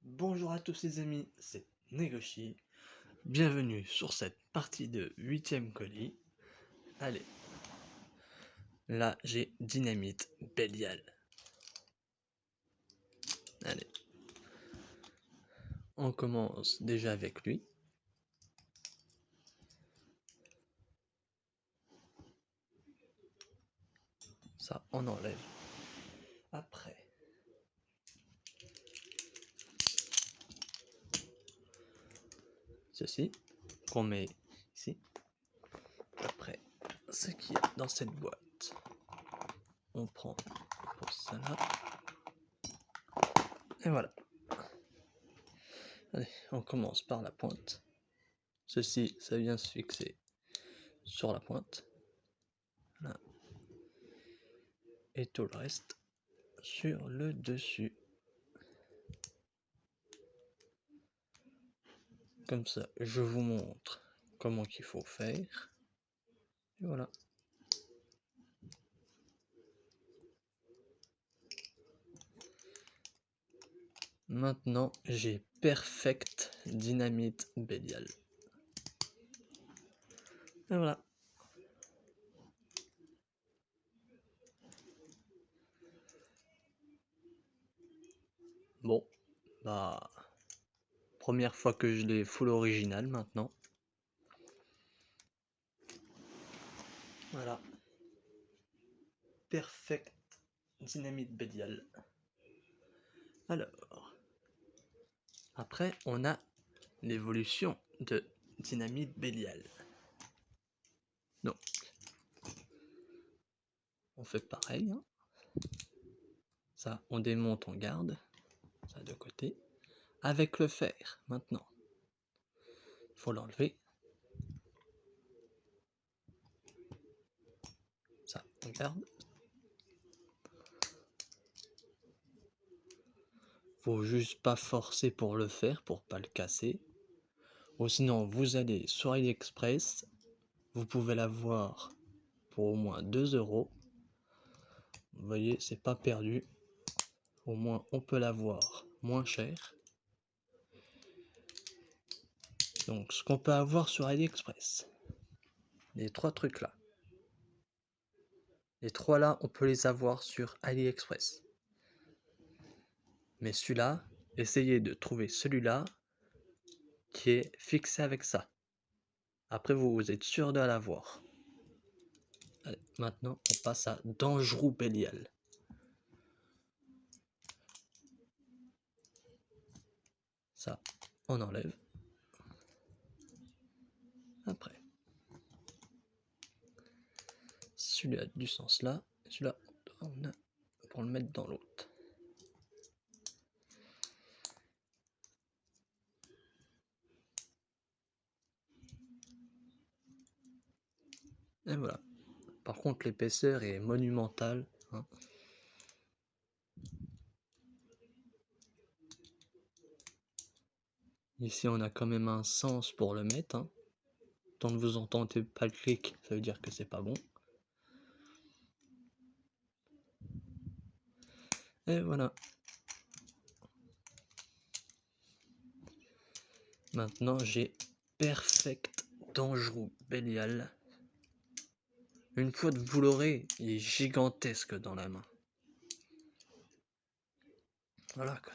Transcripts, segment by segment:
Bonjour à tous les amis, c'est Negoshi. Bienvenue sur cette partie de 8ème colis. Allez, là j'ai Dynamite Belial. Allez, on commence déjà avec lui. Ça, on enlève. Après, ceci qu'on met ici. Après, ce qui est dans cette boîte, on prend pour cela. Et voilà. Allez, on commence par la pointe. Ceci, ça vient se fixer sur la pointe. Là. Et tout le reste sur le dessus. Comme ça, je vous montre comment qu'il faut faire. Et voilà. Maintenant, j'ai Perfect Dynamite Belial. Et voilà. Bon, bah, première fois que je l'ai full original maintenant. Voilà. Perfect Dynamite Belial. Alors, après, on a l'évolution de Dynamite Belial. Donc, on fait pareil. Hein. Ça, on démonte, on garde. Ça de côté. Avec le fer, maintenant. Il faut l'enlever. Ça, on garde. Faut juste pas forcer pour le faire, pour pas le casser. Ou sinon, vous allez sur AliExpress. Vous pouvez l'avoir pour au moins 2 €. Vous voyez, c'est pas perdu. Au moins, on peut l'avoir moins cher. Donc, ce qu'on peut avoir sur AliExpress. Les 3 trucs là. Les 3 là, on peut les avoir sur AliExpress. Mais celui-là, essayez de trouver celui-là qui est fixé avec ça. Après, vous êtes sûr de l'avoir. Allez, maintenant, on passe à Dangerous Belial. Ça, on enlève. Après. Celui-là a du sens là. Celui-là, on a pour le mettre dans l'autre. Et voilà. Par contre, l'épaisseur est monumentale. Hein. Ici, on a quand même un sens pour le mettre. Hein. Tant que vous entendez pas le clic, ça veut dire que c'est pas bon. Et voilà. Maintenant, j'ai Perfect Dangerous Belial. Une fois que vous l'aurez, il est gigantesque dans la main. Voilà quoi.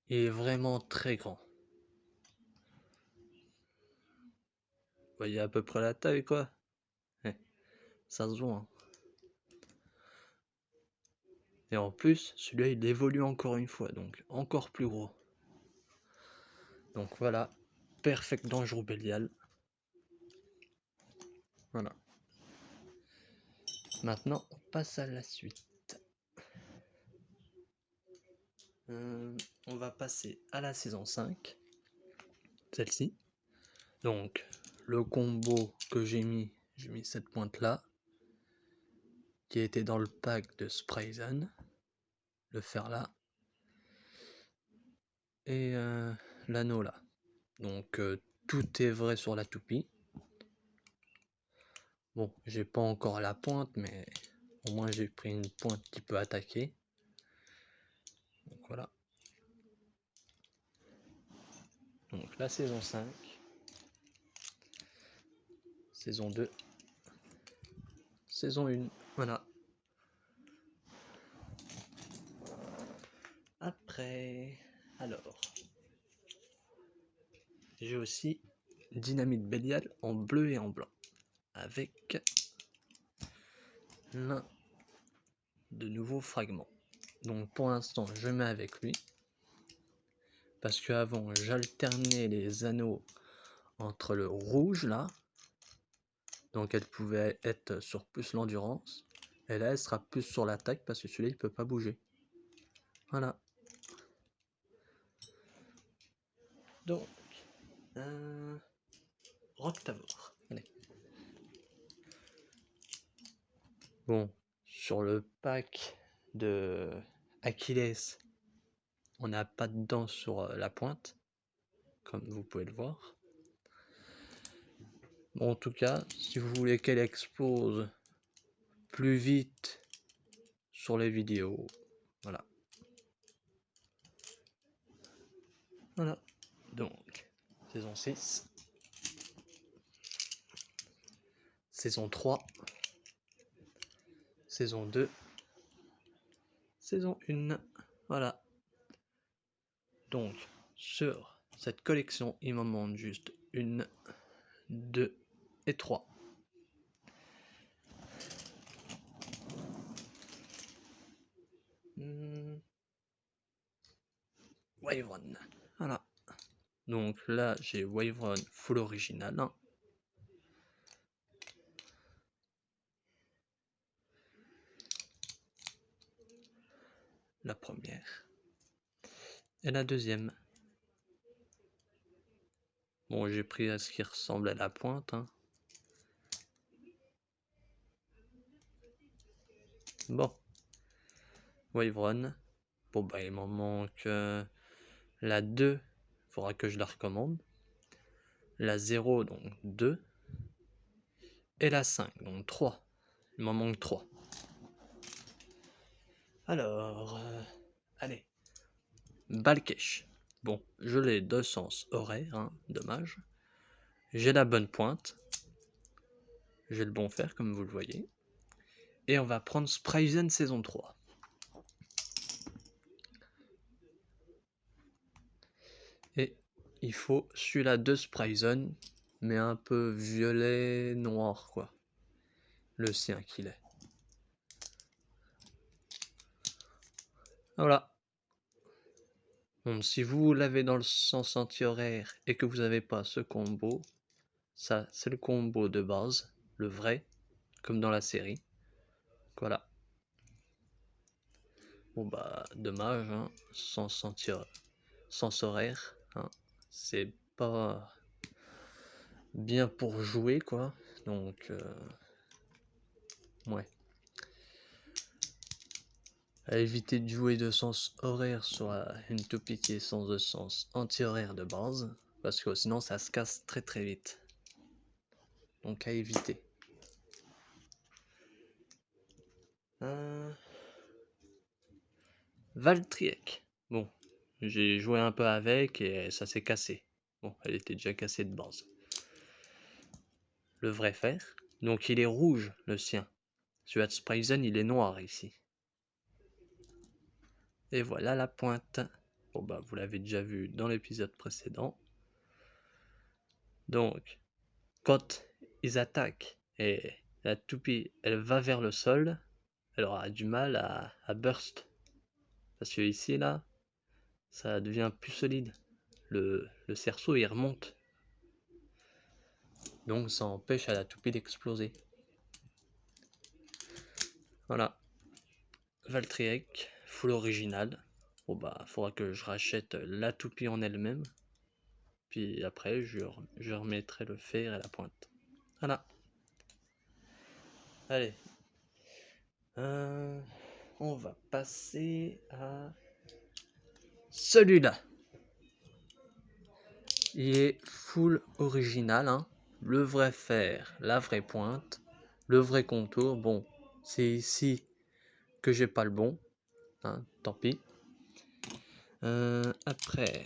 Il est vraiment très grand. Vous voyez à peu près la taille quoi. Ça se voit. Hein. Et en plus, celui-là il évolue encore une fois, donc encore plus gros. Donc voilà, Perfect Dangerous Belial. Voilà. Maintenant, on passe à la suite. On va passer à la saison 5. Celle-ci. Donc, le combo que j'ai mis cette pointe là. Qui était dans le pack de Sprayzone. Le fer là. Et l'anneau là. Donc, tout est vrai sur la toupie. Bon, j'ai pas encore la pointe, mais au moins j'ai pris une pointe qui peut attaquer. Donc voilà. Donc la saison 5, saison 2, saison 1, voilà. Après, alors, j'ai aussi Dynamite Bélial en bleu et en blanc, avec l'un de nouveaux fragments. Donc pour l'instant, je mets avec lui, parce qu'avant, j'alternais les anneaux entre le rouge là, donc elle pouvait être sur plus l'endurance, et là elle sera plus sur l'attaque parce que celui-là il peut pas bouger. Voilà. Donc Roctavor. Allez. Bon, sur le pack de Achilles, on n'a pas de dents sur la pointe, comme vous pouvez le voir. Bon, en tout cas, si vous voulez qu'elle explose plus vite sur les vidéos, voilà. Voilà. Donc, saison 6, saison 3, saison 2, saison 1, voilà. Donc, sur cette collection, il m'en manque juste 1, 2 et 3. Wyvern, voilà. Donc là, j'ai Wyvern full original. La première. Et la deuxième. Bon, j'ai pris à ce qui ressemble à la pointe. Bon. Wyvern. Bon, bah, il m'en manque la 2. Il faudra que je la recommande. La 0, donc 2. Et la 5, donc 3. Il m'en manque 3. Alors, allez. Balkesh. Bon, je l'ai de sens horaire, dommage. J'ai la bonne pointe. J'ai le bon fer, comme vous le voyez. Et on va prendre Spryzen saison 3. Et il faut celui-là de Spryzen, mais un peu violet noir, quoi. Le sien qu'il est. Voilà. Donc si vous l'avez dans le sens anti-horaire et que vous n'avez pas ce combo, ça c'est le combo de base, le vrai, comme dans la série. Voilà. Bon bah dommage, sens horaire, c'est pas bien pour jouer quoi, donc ouais. À éviter de jouer de sens horaire sur une toupie qui est sans de sens anti-horaire de base, parce que sinon ça se casse très très vite. Donc à éviter. Valtryek. Bon, j'ai joué un peu avec et ça s'est cassé. Bon, elle était déjà cassée de base. Le vrai fer. Donc il est rouge le sien. Celui de Spryzen il est noir ici. Et voilà la pointe. Bon bah vous l'avez déjà vu dans l'épisode précédent. Donc quand ils attaquent et la toupie elle va vers le sol, elle aura du mal à burst. Parce que ici là, ça devient plus solide. Le cerceau il remonte. Donc ça empêche à la toupie d'exploser. Voilà. Valtryek, full original. Bon bah faudra que je rachète la toupie en elle-même. Puis après je remettrai le fer et la pointe. Voilà. Allez. On va passer à celui-là. Il est full original, le vrai fer, la vraie pointe, le vrai contour. Bon, c'est ici que j'ai pas le bon, tant pis. Après,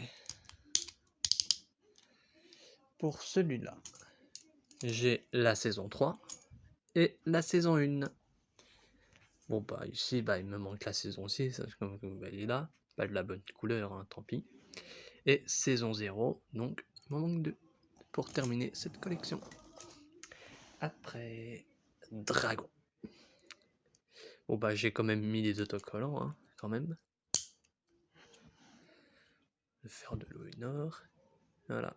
pour celui-là, j'ai la saison 3 et la saison 1. Bon bah ici il me manque la saison 6, comme vous voyez là, pas de la bonne couleur, hein, tant pis. Et saison 0, donc il m'en manque 2 pour terminer cette collection. Après, Dragon. Bon bah j'ai quand même mis les autocollants, hein, quand même. Le fer de l'eau et nord, voilà.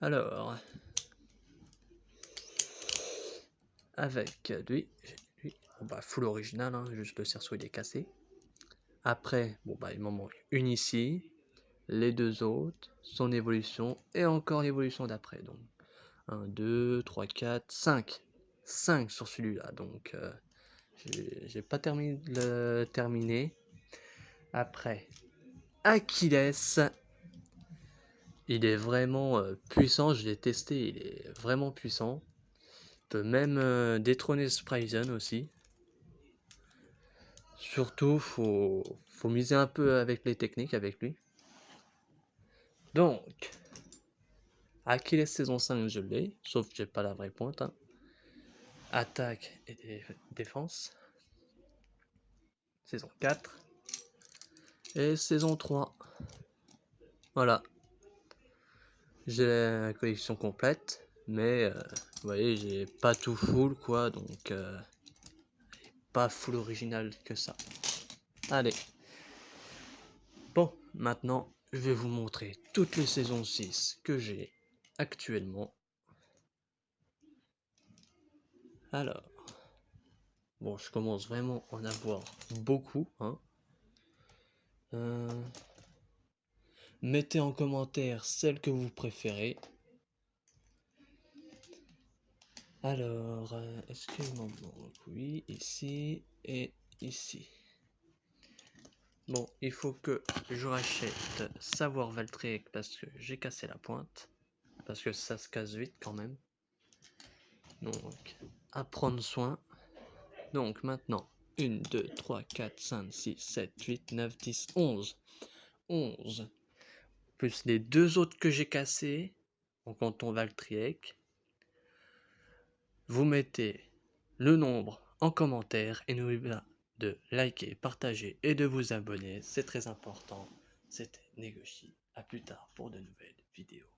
Alors, avec lui, bon bah full original, hein, juste le cerceau il est cassé. Après, bon bah il m'en manque une ici, les 2 autres, son évolution et encore l'évolution d'après. Donc 1, 2, 3, 4, 5. 5 sur celui-là. Donc j'ai pas terminé de le terminer. Après, Achilles. Il est vraiment puissant, je l'ai testé, il est vraiment puissant. Il peut même détrôner Spryzen aussi. Surtout, faut miser un peu avec les techniques avec lui. Donc, Achilles saison 5, je l'ai, sauf que j'ai pas la vraie pointe. Hein. Attaque et défense. Saison 4. Et saison 3. Voilà. J'ai la collection complète, mais vous voyez, j'ai pas tout full quoi, donc pas full original que ça. Allez. Bon, maintenant, je vais vous montrer toutes les saisons 6 que j'ai actuellement. Alors, bon, je commence vraiment à en avoir beaucoup. Hein. Mettez en commentaire celle que vous préférez. Alors, est-ce qu'il m'en manque? Oui, ici et ici. Bon, il faut que je rachète Savoir Valtryek parce que j'ai cassé la pointe. Parce que ça se casse vite quand même. Donc, à prendre soin. Donc maintenant, 1, 2, 3, 4, 5, 6, 7, 8, 9, 10, 11. 11. Plus les 2 autres que j'ai cassés, en comptant Valtryek. Vous mettez le nombre en commentaire et n'oubliez pas de liker, partager et de vous abonner. C'est très important. C'était Negoshi. A plus tard pour de nouvelles vidéos.